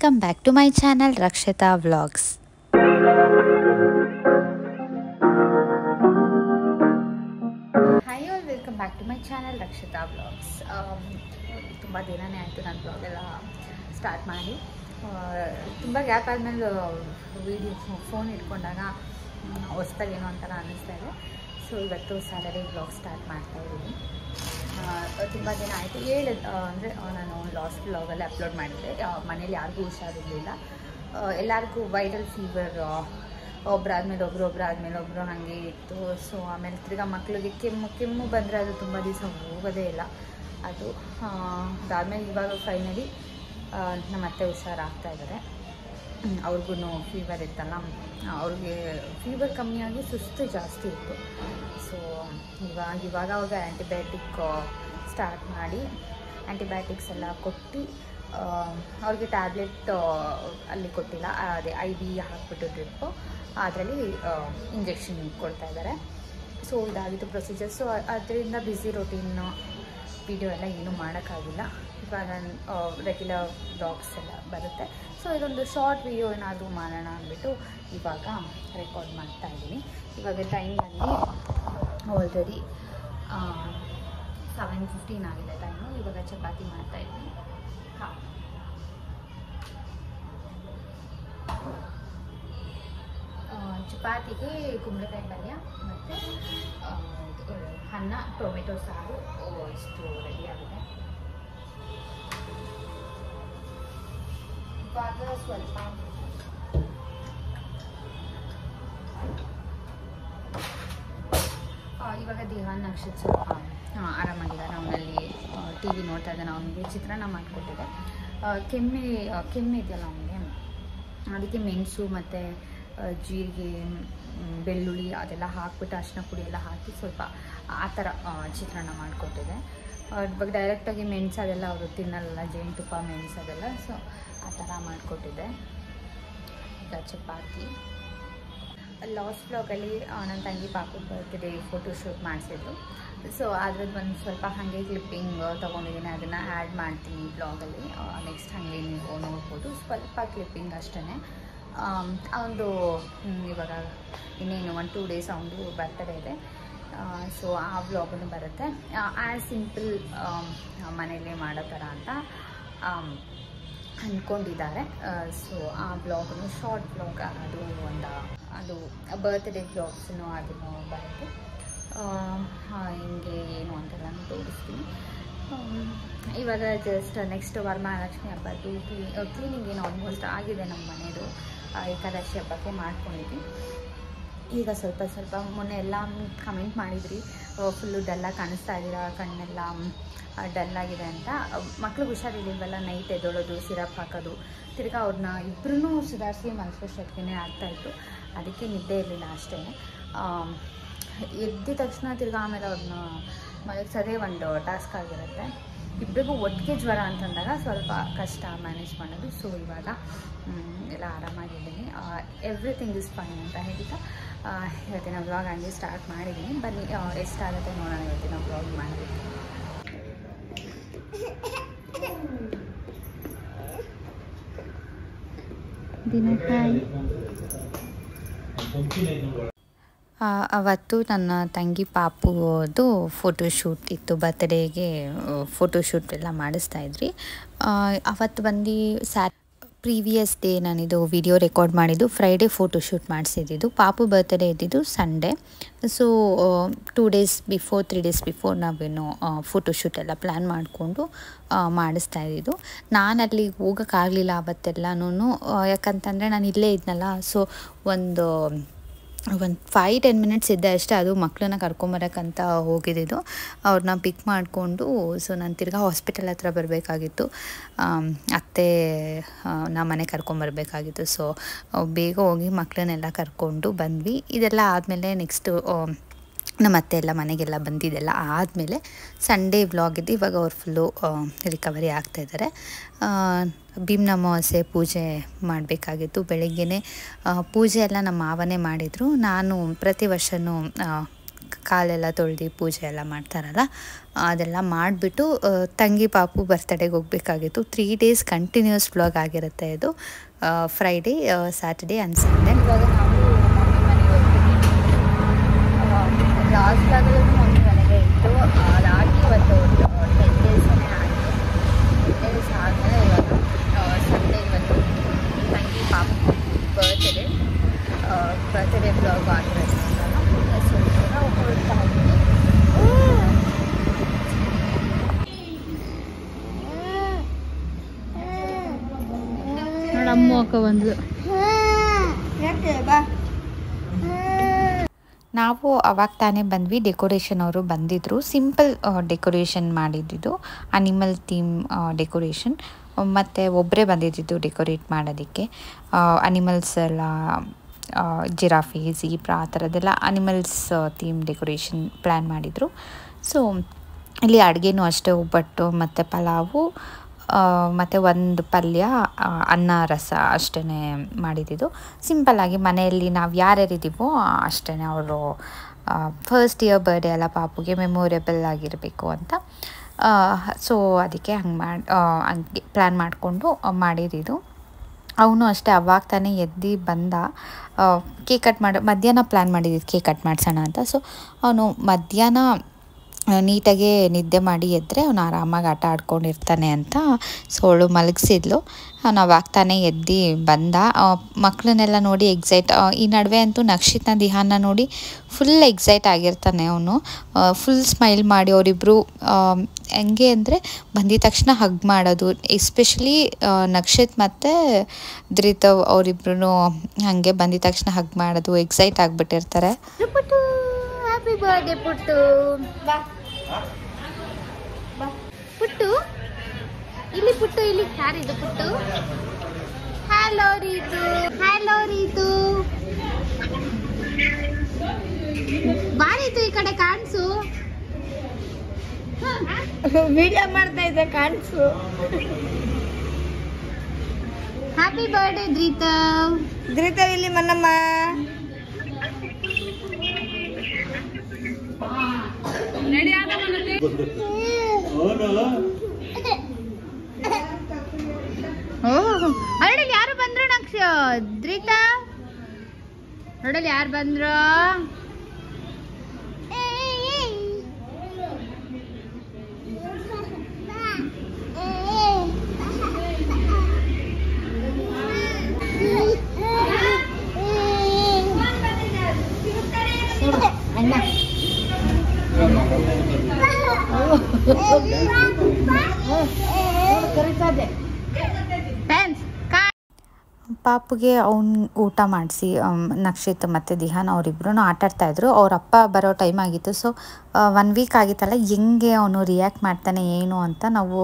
Welcome back to my channel Rakshita Vlogs. Hi all, welcome back to my channel Rakshita Vlogs. ತುಂಬ ದಿನನೇ ಆಯಿತು ನಾನು blog ಎಲ್ಲ start ಮಾಡಿ. ತುಂಬ ಗ್ಯಾಪ್ ಆದಮೇಲೆ ವೀಡಿಯೋ ಫೋನ್ ಇಟ್ಕೊಂಡಾಗ ಹೊಸ್ದಾಗಿ ಏನೋ ಒಂಥರ ಅನ್ನಿಸ್ತಾ ಇದೆ. ಸೊ ಇವತ್ತು ಸ್ಯಾಟರ್ಡೇ ಬ್ಲಾಗ್ ಸ್ಟಾರ್ಟ್ ಮಾಡ್ತಾ ಇದ್ದೀನಿ. ತುಂಬ ದಿನ ಆಯಿತು ಅಂದರೆ ನಾನು ಲಾಸ್ಟ್ ಬ್ಲಾಗಲ್ಲಿ ಅಪ್ಲೋಡ್ ಮಾಡಿದ್ದೆ. ಮನೇಲಿ ಯಾರಿಗೂ ಹುಷಾರಿರಲಿಲ್ಲ, ಎಲ್ಲರಿಗೂ ವೈರಲ್ ಫೀವರ್, ಒಬ್ಬರಾದ್ಮೇಲೆ ಒಬ್ಬರು ಹಾಗೆ ಇತ್ತು. ಸೊ ಆಮೇಲೆ ತಿರ್ಗಾ ಮಕ್ಕಳಿಗೆ ಕೆಮ್ಮು ಬಂದರೆ ಅದು ತುಂಬ ದಿವಸ ಹೋಗೋದೇ ಇಲ್ಲ. ಅದು ಅದಾದಮೇಲೆ ಇವಾಗ ಫೈನಲಿ ನಮ್ಮ ಅತ್ತೆ ಹುಷಾರಾಗ್ತಾ ಇದ್ದಾರೆ. ಅವ್ರಿಗೂ ಫೀವರ್ ಇತ್ತಲ್ಲ, ಅವ್ರಿಗೆ ಫೀವರ್ ಕಮ್ಮಿಯಾಗಿ ಸುಸ್ತು ಜಾಸ್ತಿ ಇತ್ತು. ಸೊ ಇವಾಗ ಅವಾಗ ಆ್ಯಂಟಿಬಯೋಟಿಕ್ ಸ್ಟಾರ್ಟ್ ಮಾಡಿ ಆ್ಯಂಟಿಬಯೋಟಿಕ್ಸ್ ಎಲ್ಲ ಕೊಟ್ಟು ಅವ್ರಿಗೆ ಟ್ಯಾಬ್ಲೆಟ್ ಅಲ್ಲಿ ಕೊಟ್ಟಿಲ್ಲ, ಅದೇ IV ಹಾಕ್ಬಿಟ್ಟು ಡ್ರಿಪ್ಪು ಅದರಲ್ಲಿ ಇಂಜೆಕ್ಷನ್ ಕೊಡ್ತಾ ಇದ್ದಾರೆ. ಸೊ ಇದಾಗಿತ್ತು ಪ್ರೊಸೀಜರ್. ಸೊ ಅದರಿಂದ ಬ್ಯುಸಿ ರೊಟೀನ್ ವಿಡಿಯೋ ಎಲ್ಲ ಏನೂ ಮಾಡೋಕ್ಕಾಗಿಲ್ಲ. ಇವಾಗ ರೆಗ್ಯುಲರ್ ಬ್ಲಾಗ್ಸ್ ಎಲ್ಲ ಬರುತ್ತೆ. ಸೊ ಇದೊಂದು ಶಾರ್ಟ್ ವಿಡಿಯೋ ಏನಾದರೂ ಮಾಡೋಣ ಅಂದ್ಬಿಟ್ಟು ಇವಾಗ ರೆಕಾರ್ಡ್ ಮಾಡ್ತಾ ಇದ್ದೀನಿ. ಇವಾಗ ಟೈಮ್ ಬಂದು ಆಲ್ರೆಡಿ 7:15 ಆಗಿದೆ ಟೈಮು. ಇವಾಗ ಚಪಾತಿ ಮಾಡ್ತಾಯಿದ್ದೀನಿ. ಹಾಂ, ಚಪಾತಿಗೆ ಕುಂಬಳಕಾಯಿ ಪಲ್ಯ ಮತ್ತು ಅನ್ನ, ಟೊಮೆಟೊ ಸಾರು ಇಷ್ಟು ರೆಡಿ ಆಗಿದೆ. ಇವಾಗ ಸ್ವಲ್ಪ ಇವಾಗ ದೇಹಾನ್ ನಕ್ಷತ್ರ ಸ್ವಲ್ಪ ಆರಾಮಾಗಿದ್ದಾರೆ. ಅವನಲ್ಲಿ TV ನೋಡ್ತಾ ಇದ್ದಾನೆ. ಅವನಿಗೆ ಚಿತ್ರಾನ್ನ ಮಾಡಿಕೊಟ್ಟಿದೆ. ಕೆಮ್ಮೆ ಇದೆಯಲ್ಲ ಅವನಿಗೆ, ಅದಕ್ಕೆ ಮೆಣಸು ಮತ್ತು ಜೀರಿಗೆ, ಬೆಳ್ಳುಳ್ಳಿ ಅದೆಲ್ಲ ಹಾಕ್ಬಿಟ್ಟು ಅರಿಶಿನ ಪುಡಿ ಎಲ್ಲ ಹಾಕಿ ಸ್ವಲ್ಪ ಆ ಥರ ಚಿತ್ರಾನ್ನ ಮಾಡಿಕೊಟ್ಟಿದೆ. ಇವಾಗ ಡೈರೆಕ್ಟಾಗಿ ಮೆಣಸು ಅದೆಲ್ಲ ಅವರು ತಿನ್ನಲ್ಲ, ಜೇನುತುಪ್ಪ ಮೆಣಸು ಅದೆಲ್ಲ. ಸೊ ಆ ಥರ ಮಾಡಿಕೊಟ್ಟಿದೆ. ಈಗ ಚಪಾತಿ. ಲಾಸ್ಟ್ ಬ್ಲಾಗಲ್ಲಿ ನನ್ನ ತಂಗಿ ಪಾಪು ಬರ್ತ್ಡೇ ಫೋಟೋಶೂಟ್ ಮಾಡಿಸಿದ್ರು. ಸೊ ಅದ್ರದ್ದು ಒಂದು ಸ್ವಲ್ಪ ಹಾಗೆ ಕ್ಲಿಪ್ಪಿಂಗ್ ತೊಗೊಂಡಿದ್ದೀನಿ, ಅದನ್ನು ಆ್ಯಡ್ ಮಾಡ್ತೀನಿ ಬ್ಲಾಗಲ್ಲಿ. ನೆಕ್ಸ್ಟ್ ಹಾಗೆ ನೀವು ನೋಡ್ಬೋದು, ಸ್ವಲ್ಪ ಕ್ಲಿಪ್ಪಿಂಗ್ ಅಷ್ಟೇ. ಅವನದು ಇವಾಗ ಇನ್ನೇನು 1-2 ಡೇಸ್ ಅವನದು ಬರ್ತಡೇ ಇದೆ. ಸೊ ಆ ಬ್ಲಾಗನ್ನು ಬರುತ್ತೆ. ಆ್ಯಸ್ ಸಿಂಪಲ್ ಮನೆಯಲ್ಲೇ ಮಾಡೋ ಥರ ಅಂತ ಅಂದ್ಕೊಂಡಿದ್ದಾರೆ. ಸೊ ಆ ಬ್ಲಾಗನ್ನು ಶಾರ್ಟ್ ಬ್ಲಾಗ್ ಅದು ಬರ್ತ್ಡೇ ಬ್ಲಾಗ್ಸನ್ನು ಅದನ್ನು ಬರುತ್ತೆ. ಹಿಂಗೆ ಏನು ಅಂತೆಲ್ಲ ತೋರಿಸ್ತೀನಿ. ಇವಾಗ ಜಸ್ಟ್ ನೆಕ್ಸ್ಟ್ ವರಮಹಾಲಕ್ಷ್ಮಿ ಹಬ್ಬದ್ದು ಕ್ಲೀನಿಂಗ್ ಏನು ಆಲ್ಮೋಸ್ಟ್ ಆಗಿದೆ. ನಮ್ಮ ಮನೆಯದು ಏಕಾದಶಿ ಹಬ್ಬಕ್ಕೆ ಮಾಡ್ಕೊಂಡಿದ್ವಿ. ಈಗ ಸ್ವಲ್ಪ ಮೊನ್ನೆ ಎಲ್ಲ ಕಮೆಂಟ್ ಮಾಡಿದ್ರಿ, ಫುಲ್ಲು ಡಲ್ಲಾಗಿ ಕಾಣಿಸ್ತಾ ಇದ್ದೀರಾ, ಕಣ್ಣೆಲ್ಲ ಡಲ್ಲಾಗಿದೆ ಅಂತ. ಮಕ್ಳಿಗೆ ಹುಷಾರಿರ್ಲಿಲ್ವಲ್ಲ, ನೈಟ್ ಎದ್ದೊಳೋದು, ಸಿರಪ್ ಹಾಕೋದು, ತಿರ್ಗಾ ಅವ್ರನ್ನ ಇಬ್ಬರೂ ಸುಧಾರಿಸಿ ಮನಸ್ಸಷ್ಟೊತ್ತಿಗೆ ಆಗ್ತಾಯಿತ್ತು. ಅದಕ್ಕೆ ನಿದ್ದೆ ಇರಲಿಲ್ಲ ಅಷ್ಟೇ. ಎದ್ದ ತಕ್ಷಣ ತಿರ್ಗಾ ಆಮೇಲೆ ಅವ್ರನ್ನ ಮಲಗಿಸೋದೇ ಒಂದು ಟಾಸ್ಕ್ ಆಗಿರುತ್ತೆ. ಇಬ್ಬರಿಗೂ ಒಟ್ಟಿಗೆ ಜ್ವರ ಅಂತಂದಾಗ ಸ್ವಲ್ಪ ಕಷ್ಟ ಮ್ಯಾನೇಜ್ ಮಾಡೋದು. ಸೊ ಇವಾಗ ಎಲ್ಲ ಆರಾಮಾಗಿದ್ದೀನಿ. ಎವ್ರಿಥಿಂಗ್ ಇಸ್ ಫೈನ್ ಅಂತ ಹೇಳ್ತಾ ಇವತ್ತಿನ ಬ್ಲಾಗ್ ಹಂಗೆ ಸ್ಟಾರ್ಟ್ ಮಾಡಿದ್ದೀನಿ. ಬನ್ನಿ ಎಷ್ಟಾಗುತ್ತೆ ನೋಡೋಣ ಇವತ್ತಿನ ಬ್ಲಾಗ್ ಮಾಡಬೇಕು. ಅವತ್ತು ನನ್ನ ತಂಗಿ ಪಾಪುದು ಫೋಟೋಶೂಟ್ ಇತ್ತು. ಬರ್ತ್ಡೇಗೆ ಫೋಟೋಶೂಟ್ ಎಲ್ಲ ಮಾಡಿಸ್ತಾಯಿದ್ರಿ. ಅವತ್ತು ಬಂದು ಪ್ರೀವಿಯಸ್ ಡೇ ನಾನಿದು ವಿಡಿಯೋ ರೆಕಾರ್ಡ್ ಮಾಡಿದ್ದು ಫ್ರೈಡೇ ಫೋಟೋಶೂಟ್ ಮಾಡಿಸಿದ್ದು. ಪಾಪು ಬರ್ತ್ಡೇ ಇದ್ದಿದ್ದು Sunday. So 2 days before 3 days before ನಾವೇನು ಫೋಟೋಶೂಟ್ ಎಲ್ಲ ಪ್ಲ್ಯಾನ್ ಮಾಡಿಕೊಂಡು ಮಾಡಿಸ್ತಾಯಿದ್ದು. ನಾನು ಅಲ್ಲಿ ಹೋಗೋಕ್ಕಾಗಲಿಲ್ಲ ಅವತ್ತೆಲ್ಲನೂ. ಯಾಕಂತಂದರೆ ನಾನು ಇಲ್ಲೇ ಇದ್ನಲ್ಲ. ಸೊ ಒಂದು 5-10 ಮಿನಿಟ್ಸ್ ಇದ್ದೆ ಅಷ್ಟೇ. ಅದು ಮಕ್ಕಳನ್ನ ಕರ್ಕೊಂಬರೋಕ್ಕಂತ ಹೋಗಿದ್ದು. ಅವ್ರನ್ನ ಪಿಕ್ ಮಾಡಿಕೊಂಡು ಸೊ ನಾನು ತಿರ್ಗಾ ಹಾಸ್ಪಿಟಲ್ ಹತ್ರ ಬರಬೇಕಾಗಿತ್ತು. ಅತ್ತೆ ನಮ್ಮ ಮನೆ ಕರ್ಕೊಂಬರ್ಬೇಕಾಗಿತ್ತು. ಸೊ ಬೇಗ ಹೋಗಿ ಮಕ್ಕಳನ್ನೆಲ್ಲ ಕರ್ಕೊಂಡು ಬಂದ್ವಿ. ಇದೆಲ್ಲ ಆದಮೇಲೆ ನೆಕ್ಸ್ಟು ನಮ್ಮ ಅತ್ತೆ ಎಲ್ಲ ಮನೆಗೆಲ್ಲ ಬಂದಿದ್ದೆಲ್ಲ ಆದಮೇಲೆ ಸಂಡೇ ವ್ಲಾಗ್ ಇದ್ದು. ಇವಾಗ ಅವ್ರು ಫುಲ್ಲು ರಿಕವರಿ ಆಗ್ತಾಯಿದ್ದಾರೆ. ಭೀಮ್ ಅಮಾವಾಸ್ಯೆ ಪೂಜೆ ಮಾಡಬೇಕಾಗಿತ್ತು. ಬೆಳಗ್ಗೆನೇ ಪೂಜೆ ಎಲ್ಲ ನಮ್ಮ ಮಾವನೇ ಮಾಡಿದರು. ನಾನು ಪ್ರತಿ ವರ್ಷವೂ ಕಾಲೆಲ್ಲ ತೊಳೆದು ಪೂಜೆ ಎಲ್ಲ ಮಾಡ್ತಾರಲ್ಲ, ಅದೆಲ್ಲ ಮಾಡಿಬಿಟ್ಟು ತಂಗಿ ಪಾಪು ಬರ್ತಡೇಗೆ ಹೋಗಬೇಕಾಗಿತ್ತು. 3 days ಕಂಟಿನ್ಯೂಸ್ ವ್ಲಾಗ್ ಆಗಿರುತ್ತೆ ಇದು. Friday, Saturday and Sunday. ಇವಾಗ ನಾವು ಮಮ್ಮಿ ಮನೆಗೆ ಹೋಗ್ತೀವಿ. ಲಾಸ್ಟ್ ವ್ಲಾಗಲ್ಲೂ ಮಮ್ಮಿ ಮನೆಗೆ ಇತ್ತು. ಅದಾಗಿ ಇವತ್ತು 10 days ಆಯಿತು. 10 days ಆದಮೇಲೆ ಇವಾಗ ಸಂಡೇ ಇವತ್ತು ತಂಗಿ ಪಾಪು ಬರ್ತ್ಡೇ ವ್ಲಾಗ್ ಆಗಿರೋದು. ಸೊ ನಾವು ಹೊರಡ್ತಾ ಇದ್ದೀವಿ. ಅಮ್ಮ ಅಕ್ಕ ಬಂದ್ಲು. ನಾವು ಅವಾಗ ತಾನೇ ಬಂದ್ವಿ. ಡೆಕೋರೇಷನ್ ಅವರು ಬಂದಿದ್ದರು. ಸಿಂಪಲ್ ಡೆಕೋರೇಷನ್ ಮಾಡಿದ್ದು, ಅನಿಮಲ್ ಥೀಮ್ ಡೆಕೋರೇಷನ್. ಮತ್ತು ಒಬ್ಬರೇ ಬಂದಿದ್ದು ಡೆಕೋರೇಟ್ ಮಾಡೋದಕ್ಕೆ. ಅನಿಮಲ್ಸ್ ಎಲ್ಲ ಜಿರಾಫಿ, ಝೀಬ್ರಾ ಆ ಥರದ್ದೆಲ್ಲ ಅನಿಮಲ್ಸ್ ಥೀಮ್ ಡೆಕೋರೇಷನ್ ಪ್ಲ್ಯಾನ್ ಮಾಡಿದರು. ಸೊ ಇಲ್ಲಿ ಅಡುಗೆನೂ ಅಷ್ಟೇ, ಒಬ್ಬಟ್ಟು ಮತ್ತು ಪಲಾವು ಮತ್ತು ಒಂದು ಪಲ್ಯ, ಅನ್ನ, ರಸ ಅಷ್ಟೇ ಮಾಡಿದ್ದು. ಸಿಂಪಲ್ಲಾಗಿ ಮನೆಯಲ್ಲಿ ನಾವು ಯಾರ್ಯಾರಿದ್ದೀವೋ ಅಷ್ಟೇ. ಅವರು ಫಸ್ಟ್ ಇಯರ್ ಬರ್ಡೇ ಅಲ್ಲ ಪಾಪುಗೆ, ಮೆಮೊರೇಬಲ್ ಆಗಿರಬೇಕು ಅಂತ. ಸೊ ಅದಕ್ಕೆ ಹಂಗೆ ಪ್ಲ್ಯಾನ್ ಮಾಡಿಕೊಂಡು ಮಾಡಿದ್ದು. ಅವನು ಅಷ್ಟೇ ಅವಾಗ ತಾನೇ ಎದ್ದು ಬಂದ. ಕೇಕ್ ಕಟ್ ಮಧ್ಯಾಹ್ನ ಪ್ಲ್ಯಾನ್ ಮಾಡಿದ್ದು ಕೇಕ್ ಕಟ್ ಮಾಡಿಸೋಣ ಅಂತ. ಸೊ ಅವನು ಮಧ್ಯಾಹ್ನ ನೀಟಾಗೆ ನಿದ್ದೆ ಮಾಡಿ ಎದ್ದರೆ ಅವನು ಆರಾಮಾಗಿ ಆಟ ಆಡ್ಕೊಂಡಿರ್ತಾನೆ ಅಂತ. ಸೊ ಅವಳು ಮಲಗಿಸಿದ್ಲು. ಅವನು ಅವಾಗ ತಾನೇ ಎದ್ದು ಬಂದ. ಮಕ್ಕಳನ್ನೆಲ್ಲ ನೋಡಿ ಈ ನಡುವೆ ಅಂತೂ ನಕ್ಷಿತ್ನ ದಿಹಾನ ನೋಡಿ ಫುಲ್ ಎಕ್ಸೈಟ್ ಆಗಿರ್ತಾನೆ ಅವನು. ಫುಲ್ ಸ್ಮೈಲ್ ಮಾಡಿ ಅವರಿಬ್ಬರು ಹೆಂಗೆ ಅಂದರೆ ಬಂದಿದ ತಕ್ಷಣ ಹಗ್ ಮಾಡೋದು. ಎಸ್ಪೆಷಲಿ ನಕ್ಷಿತ್ ಮತ್ತು ಧೃತವ್ ಅವರಿಬ್ರು ಹಾಗೆ ಬಂದಿದ ತಕ್ಷಣ ಹಗ್ ಮಾಡೋದು, ಎಕ್ಸೈಟ್ ಆಗಿಬಿಟ್ಟಿರ್ತಾರೆ. ಹ್ಯಾಪಿ ಬರ್ಡೇ ಪುಟ್ಟು. ಪುಟ್ಟು ಇಲ್ಲಿ, ಪುಟ್ಟು ಇಲ್ಲಿ. ಯಾರಿದು ಪುಟ್ಟು? ಹಲೋ ರೀತು. ಹಲೋ ರೀತು, ಬಾರಿತು ಈ ಕಡೆ ಕಾಣಿಸು. ವಿಡಿಯೋ ಮಾಡ್ತಾ ಇದ್ದೆ, ಕಾಣಿಸು. Happy birthday ಧೃತವ್. ಧೃತವ್ ಇಲ್ಲಿ ಮನ್ನಮ್ಮ. ಅರಡಲ್ಲಿ ಯಾರು ಬಂದ್ರು ನಕ್ಷ? ಧೃತ ನೋಡಲ್ಲಿ ಯಾರು ಬಂದ್ರು? ಪಾಪುಗೆ ಅವ್ನು ಊಟ ಮಾಡಿಸಿ ನಕ್ಷಿತ್ ಮತ್ತು ದಿಹಾನ್ ಅವರಿಬ್ರು ಆಟಾಡ್ತಾಯಿದ್ರು. ಅವ್ರ ಅಪ್ಪ ಬರೋ ಟೈಮ್ ಆಗಿತ್ತು. ಸೊ 1 week ಆಗಿತ್ತಲ್ಲ, ಹೆಂಗೆ ಅವನು ರಿಯಾಕ್ಟ್ ಮಾಡ್ತಾನೆ ಏನು ಅಂತ ನಾವು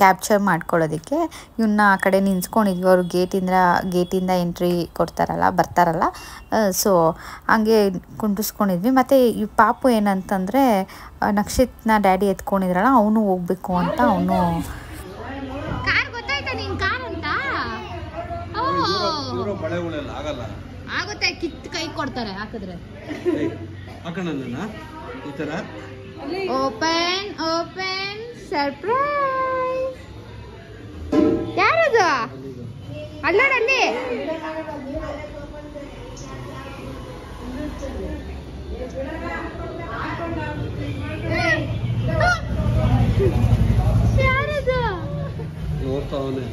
ಕ್ಯಾಪ್ಚರ್ ಮಾಡ್ಕೊಳ್ಳೋದಕ್ಕೆ ಇವನ್ನ ಆ ಕಡೆ ನಿಂತ್ಕೊಂಡಿದ್ವಿ. ಅವರು ಗೇಟಿಂದ ಎಂಟ್ರಿ ಬರ್ತಾರಲ್ಲ. ಸೊ ಹಂಗೆ ಕುಂಡಿಸ್ಕೊಂಡಿದ್ವಿ. ಮತ್ತು ಈ ಪಾಪು ಏನಂತಂದರೆ ನಕ್ಷಿತ್ನ ಡ್ಯಾಡಿ ಎತ್ಕೊಂಡಿದ್ರಲ್ಲ, ಅವನು ಹೋಗ್ಬೇಕು ಅಂತ ಅವನು. ಆಗುತ್ತೆ, ಕಿತ್ತು ಕೈ ಕೊಡ್ತಾರೆ ಹಾಕಿದ್ರೆ. Open open surprise. ಯಾರದು? ಅಲ್ಲೋಡಲ್ಲಿ. ಯಾರದು? ನೋಡ್ತಾವನೆ.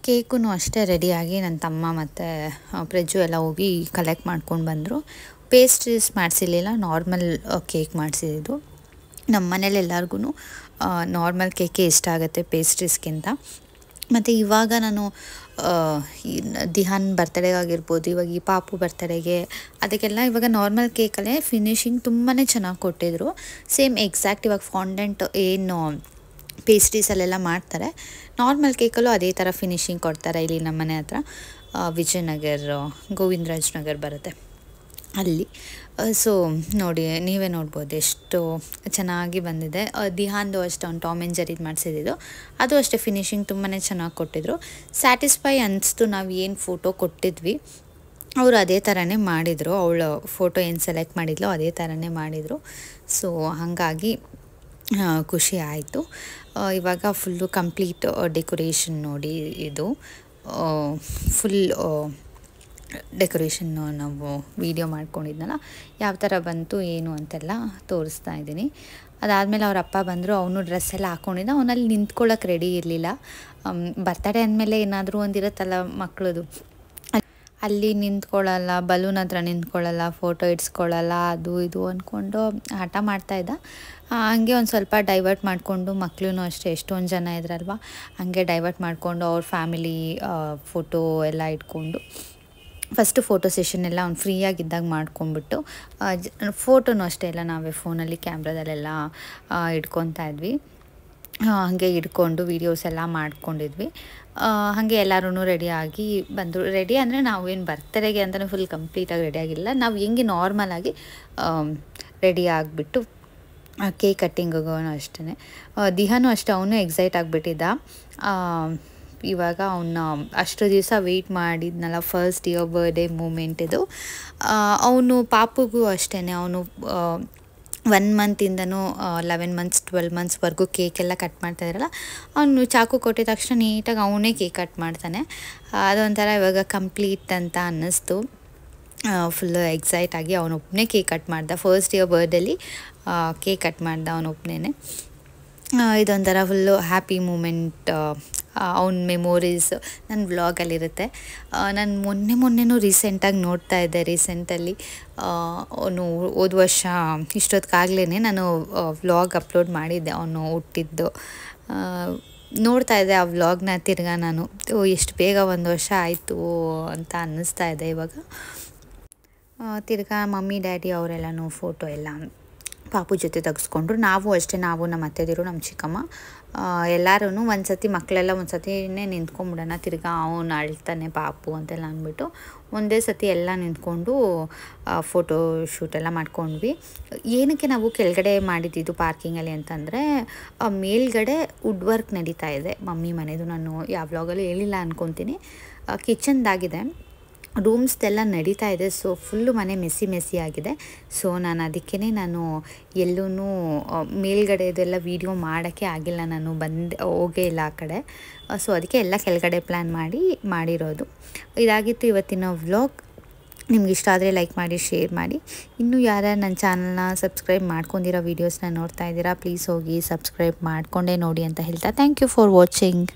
ಕೇಕು ಅಷ್ಟೇ ರೆಡಿಯಾಗಿ ನನ್ನ ತಮ್ಮ ಮತ್ತು ಪ್ರಜ್ಜು ಎಲ್ಲ ಹೋಗಿ ಕಲೆಕ್ಟ್ ಮಾಡ್ಕೊಂಡು ಬಂದರು. ಪೇಸ್ಟ್ರೀಸ್ ಮಾಡಿಸಿರಲಿಲ್ಲ, ನಾರ್ಮಲ್ ಕೇಕ್ ಮಾಡಿಸಿದ್ದು. ನಮ್ಮ ಮನೇಲಿ ಎಲ್ಲರಿಗೂ ನಾರ್ಮಲ್ ಕೇಕೇ ಇಷ್ಟ ಆಗುತ್ತೆ ಪೇಸ್ಟ್ರೀಸ್ಗಿಂತ. ಮತ್ತು ಇವಾಗ ನಾನು ದಿಹಾನ್ ಬರ್ತಡೇಗಾಗಿರ್ಬೋದು, ಇವಾಗ ಈ ಪಾಪು ಬರ್ತಡೇಗೆ ಅದಕ್ಕೆಲ್ಲ ಇವಾಗ ನಾರ್ಮಲ್ ಕೇಕಲ್ಲೇ ಫಿನಿಶಿಂಗ್ ತುಂಬಾ ಚೆನ್ನಾಗಿ ಕೊಟ್ಟಿದ್ರು. ಸೇಮ್ ಎಕ್ಸಾಕ್ಟ್ ಇವಾಗ ಫಾಂಡೆಂಟ್ ಏನು ಪೇಸ್ಟ್ರೀಸಲ್ಲೆಲ್ಲ ಮಾಡ್ತಾರೆ, ನಾರ್ಮಲ್ ಕೇಕಲ್ಲೂ ಅದೇ ಥರ ಫಿನಿಶಿಂಗ್ ಕೊಡ್ತಾರೆ. ಇಲ್ಲಿ ನಮ್ಮ ಮನೆ ಹತ್ರ ವಿಜಯನಗರ್, ಗೋವಿಂದರಾಜ್ ನಗರ್ ಬರುತ್ತೆ ಅಲ್ಲಿ. ಸೊ ನೋಡಿ, ನೀವೇ ನೋಡ್ಬೋದು ಎಷ್ಟು ಚೆನ್ನಾಗಿ ಬಂದಿದೆ. ದಿಹಾನ್ದು ಅಷ್ಟೇ ಅವ್ನು ಟಾಮ್ ಆ್ಯಂಡ್ ಜೆರ್ರಿ ಮಾಡಿಸಿದ್ದು, ಅದು ಅಷ್ಟೇ ಫಿನಿಶಿಂಗ್ ತುಂಬಾ ಚೆನ್ನಾಗಿ ಕೊಟ್ಟಿದ್ರು. ಸ್ಯಾಟಿಸ್ಫೈ ಅನ್ನಿಸ್ತು. ನಾವು ಏನು ಫೋಟೋ ಕೊಟ್ಟಿದ್ವಿ ಅವರು ಅದೇ ಥರನೇ ಮಾಡಿದರು. ಅವಳು ಫೋಟೋ ಏನು ಸೆಲೆಕ್ಟ್ ಮಾಡಿದ್ಲೋ ಅದೇ ಥರನೇ ಮಾಡಿದರು. ಸೊ ಹಾಗಾಗಿ ಖುಷಿ ಆಯಿತು. ಇವಾಗ ಫುಲ್ಲು ಕಂಪ್ಲೀಟ್ ಡೆಕೋರೇಷನ್ ನೋಡಿ, ಇದು ಫುಲ್ ಡೆಕೋರೇಷನ್ನು ನಾವು ವೀಡಿಯೋ ಮಾಡ್ಕೊಂಡಿದ್ನಲ್ಲ, ಯಾವ ಥರ ಬಂತು ಏನು ಅಂತೆಲ್ಲ ತೋರಿಸ್ತಾ ಇದ್ದೀನಿ. ಅದಾದಮೇಲೆ ಅವ್ರ ಅಪ್ಪ ಬಂದರು. ಅವನು ಡ್ರೆಸ್ ಎಲ್ಲ ಹಾಕ್ಕೊಂಡಿದ್ದ, ಅವನಲ್ಲಿ ನಿಂತ್ಕೊಳ್ಳೋಕೆ ರೆಡಿ ಇರಲಿಲ್ಲ. ಬರ್ತಡೇ ಅಂದಮೇಲೆ ಏನಾದರೂ ಒಂದಿರುತ್ತಲ್ಲ ಮಕ್ಕಳದು, ಅಲ್ಲಿ ನಿಂತ್ಕೊಳ್ಳಲ್ಲ, ಬಲೂನ್ ಹತ್ರ ನಿಂತ್ಕೊಳ್ಳಲ್ಲ, ಫೋಟೋ ಇಡ್ಸ್ಕೊಳ್ಳಲ್ಲ, ಅದು ಇದು ಅಂದ್ಕೊಂಡು ಹಠ ಮಾಡ್ತಾಯಿದ್ದ. ಹಂಗೆ ಒಂದು ಸ್ವಲ್ಪ ಡೈವರ್ಟ್ ಮಾಡಿಕೊಂಡು, ಮಕ್ಕಳೂ ಅಷ್ಟೇ ಎಷ್ಟೊಂದು ಜನ ಇದ್ರಲ್ವ, ಹಂಗೆ ಡೈವರ್ಟ್ ಮಾಡಿಕೊಂಡು ಅವ್ರ ಫ್ಯಾಮಿಲಿ ಫೋಟೋ ಎಲ್ಲ ಇಟ್ಕೊಂಡು ಫಸ್ಟು ಫೋಟೋ ಸೆಷನ್ ಎಲ್ಲ ಅವ್ನು ಫ್ರೀಯಾಗಿದ್ದಾಗ ಮಾಡ್ಕೊಂಡ್ಬಿಟ್ಟು, ಫೋಟೋನೂ ಅಷ್ಟೇ ಎಲ್ಲ ನಾವೇ ಫೋನಲ್ಲಿ ಕ್ಯಾಮ್ರಾದಲ್ಲೆಲ್ಲ ಇಟ್ಕೊತಾ ಇದ್ವಿ. ಹಾಗೆ ಇಟ್ಕೊಂಡು ವೀಡಿಯೋಸ್ ಎಲ್ಲ ಮಾಡ್ಕೊಂಡಿದ್ವಿ. ಹಾಗೆ ಎಲ್ಲರೂ ರೆಡಿಯಾಗಿ ಬಂದರು. ರೆಡಿ ಅಂದರೆ ನಾವೇನು ಬರ್ತಡೆಗೆ ಅಂತಲೇ ಫುಲ್ ಕಂಪ್ಲೀಟಾಗಿ ರೆಡಿಯಾಗಿಲ್ಲ, ನಾವು ಹೆಂಗೆ ನಾರ್ಮಲಾಗಿ ರೆಡಿ ಆಗಿಬಿಟ್ಟು ಕೇಕ್ ಕಟ್ಟಿಂಗಿಗೂ ಅಷ್ಟೇ. ದಿಹಾನು ಅಷ್ಟೇ, ಅವನು ಎಕ್ಸೈಟ್ ಆಗಿಬಿಟ್ಟಿದ್ದ. ಇವಾಗ ಅವನ್ನ ಅಷ್ಟು ದಿವಸ ವೆಯ್ಟ್ ಮಾಡಿದ್ನಲ್ಲ, ಫಸ್ಟ್ ಇಯರ್ ಬರ್ಡೇ ಮೂಮೆಂಟ್ ಇದು. ಅವನು ಪಾಪುಗೂ ಅಷ್ಟೇ, ಅವನು 1 ಮಂತಿಂದನೂ 11 ಮಂತ್ಸ್ 12 ಮಂತ್ಸ್ವರೆಗೂ ಕೇಕೆಲ್ಲ ಕಟ್ ಮಾಡ್ತಾಯಿದ್ರಲ್ಲ, ಅವನು ಚಾಕು ಕೊಟ್ಟಿದ ತಕ್ಷಣ ನೀಟಾಗಿ ಅವನೇ ಕೇಕ್ ಕಟ್ ಮಾಡ್ತಾನೆ. ಅದೊಂಥರ ಇವಾಗ ಕಂಪ್ಲೀಟ್ ಅಂತ ಅನ್ನಿಸ್ತು. ಫುಲ್ಲು ಎಕ್ಸೈಟ್ ಆಗಿ ಅವನೊಬ್ಬನೇ ಕೇಕ್ ಕಟ್ ಮಾಡ್ದ. ಫಸ್ಟ್ ಇಯರ್ ಬರ್ಡೇಲಿ ಕೇಕ್ ಕಟ್ ಮಾಡ್ದ ಅವನೊಬ್ಬನೇ. ಇದೊಂಥರ ಫುಲ್ಲು ಹ್ಯಾಪಿ ಮೂಮೆಂಟ್. ಅವ್ನ ಮೆಮೊರೀಸ್ ನನ್ನ ವ್ಲಾಗಲ್ಲಿರುತ್ತೆ. ನಾನು ಮೊನ್ನೆನೂ ರೀಸೆಂಟಾಗಿ ನೋಡ್ತಾ ಇದ್ದೆ. ರೀಸೆಂಟಲ್ಲಿ ಅವನು ಹೋದ ವರ್ಷ ಇಷ್ಟೊತ್ತಿಗಾಗಲೇ ನಾನು ವ್ಲಾಗ್ ಅಪ್ಲೋಡ್ ಮಾಡಿದ್ದೆ, ಅವನು ಹುಟ್ಟಿದ್ದು ನೋಡ್ತಾ ಇದ್ದೆ. ಆ ವ್ಲಾಗ್ನ ತಿರ್ಗಾ ನಾನು ಎಷ್ಟು ಬೇಗ 1 ವರ್ಷ ಆಯಿತು ಅಂತ ಅನ್ನಿಸ್ತಾ ಇದೆ ಇವಾಗ. ತಿರ್ಗಾ ಮಮ್ಮಿ ಡ್ಯಾಡಿ ಅವರೆಲ್ಲನೂ ಫೋಟೋ ಎಲ್ಲ ಪಾಪು ಜೊತೆ ತೆಗೆಸ್ಕೊಂಡ್ರು. ನಾವು ಅಷ್ಟೇ, ನಾವು ನಮ್ಮ ಅತ್ತೆದಿರು, ನಮ್ಮ ಚಿಕ್ಕಮ್ಮ ಎಲ್ಲರೂ ಒಂದು ಸತಿ ಮಕ್ಕಳೆಲ್ಲ ಒಂದು ಸತಿನೇ ನಿಂತ್ಕೊಂಡ್ಬಿಡೋಣ, ತಿರ್ಗಾ ಅವನು ಅಳ್ತಾನೆ ಪಾಪು ಅಂತೆಲ್ಲ ಅಂದ್ಬಿಟ್ಟು ಒಂದೇ ಸತಿ ಎಲ್ಲ ನಿಂತ್ಕೊಂಡು ಫೋಟೋ ಶೂಟೆಲ್ಲ ಮಾಡ್ಕೊಂಡ್ವಿ. ಏನಕ್ಕೆ ನಾವು ಕೆಳಗಡೆ ಮಾಡಿದ್ದು ಪಾರ್ಕಿಂಗಲ್ಲಿ ಅಂತಂದರೆ, ಮೇಲ್ಗಡೆ ವುಡ್ ವರ್ಕ್ ನಡೀತಾ ಇದೆ ಮಮ್ಮಿ ಮನೆದು. ನಾನು ಯಾವ ವ್ಲಾಗಲ್ಲೂ ಹೇಳಿಲ್ಲ ಅಂದ್ಕೊತೀನಿ. ಕಿಚನ್ದಾಗಿದೆ, ರೂಮ್ಸ್ದೆಲ್ಲ ನಡೀತಾ ಇದೆ. ಸೊ ಫುಲ್ಲು ಮನೆ ಮೆಸ್ಸಿ ಆಗಿದೆ. ಸೊ ನಾನು ಅದಕ್ಕೇ ನಾನು ಎಲ್ಲೂ ಮೇಲ್ಗಡೆದೆಲ್ಲ ವೀಡಿಯೋ ಮಾಡೋಕ್ಕೆ ಆಗಿಲ್ಲ, ನಾನು ಹೋಗೇ ಇಲ್ಲ ಆ ಕಡೆ. ಸೊ ಅದಕ್ಕೆ ಎಲ್ಲ ಕೆಳಗಡೆ ಪ್ಲ್ಯಾನ್ ಮಾಡಿರೋದು. ಇದಾಗಿತ್ತು ಇವತ್ತಿನ ವ್ಲಾಗ್. ನಿಮ್ಗೆ ಇಷ್ಟ ಆದರೆ ಲೈಕ್ ಮಾಡಿ, ಶೇರ್ ಮಾಡಿ. ಇನ್ನೂ ಯಾರ್ಯಾರು ನನ್ನ ಚಾನಲ್ನ ಸಬ್ಸ್ಕ್ರೈಬ್ ಮಾಡ್ಕೊಂಡಿರೋ ವೀಡಿಯೋಸ್ನ ನೋಡ್ತಾ ಇದ್ದೀರಾ, ಪ್ಲೀಸ್ ಹೋಗಿ ಸಬ್ಸ್ಕ್ರೈಬ್ ಮಾಡಿಕೊಂಡೇ ನೋಡಿ ಅಂತ ಹೇಳ್ತಾ, ಥ್ಯಾಂಕ್ ಯು ಫಾರ್ ವಾಚಿಂಗ್.